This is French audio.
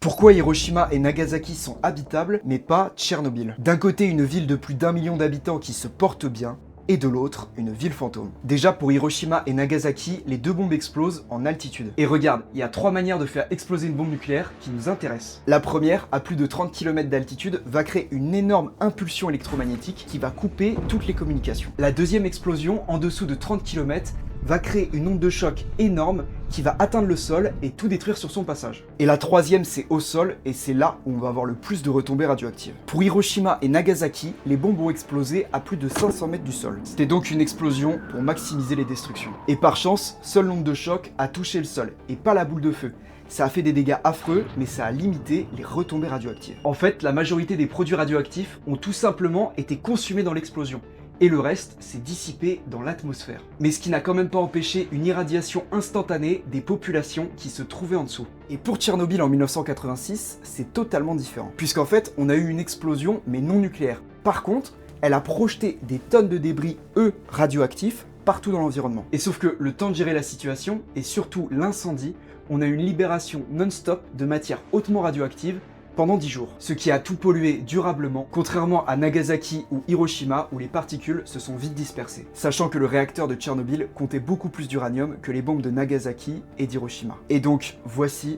Pourquoi Hiroshima et Nagasaki sont habitables, mais pas Tchernobyl? D'un côté, une ville de plus d'1 million d'habitants qui se porte bien, et de l'autre, une ville fantôme. Déjà, pour Hiroshima et Nagasaki, les deux bombes explosent en altitude. Et regarde, il y a 3 manières de faire exploser une bombe nucléaire qui nous intéressent. La première, à plus de 30 km d'altitude, va créer une énorme impulsion électromagnétique qui va couper toutes les communications. La deuxième explosion, en dessous de 30 km, va créer une onde de choc énorme qui va atteindre le sol et tout détruire sur son passage. Et la troisième, c'est au sol, et c'est là où on va avoir le plus de retombées radioactives. Pour Hiroshima et Nagasaki, les bombes ont explosé à plus de 500 mètres du sol. C'était donc une explosion pour maximiser les destructions. Et par chance, seule l'onde de choc a touché le sol, et pas la boule de feu. Ça a fait des dégâts affreux, mais ça a limité les retombées radioactives. En fait, la majorité des produits radioactifs ont tout simplement été consumés dans l'explosion. Et le reste s'est dissipé dans l'atmosphère. Mais ce qui n'a quand même pas empêché une irradiation instantanée des populations qui se trouvaient en dessous. Et pour Tchernobyl en 1986, c'est totalement différent. Puisqu'en fait, on a eu une explosion, mais non nucléaire. Par contre, elle a projeté des tonnes de débris, radioactifs, partout dans l'environnement. Et sauf que le temps de gérer la situation, et surtout l'incendie, on a eu une libération non-stop de matières hautement radioactives pendant 10 jours, ce qui a tout pollué durablement, contrairement à Nagasaki ou Hiroshima où les particules se sont vite dispersées, sachant que le réacteur de Tchernobyl comptait beaucoup plus d'uranium que les bombes de Nagasaki et d'Hiroshima. Et donc, voici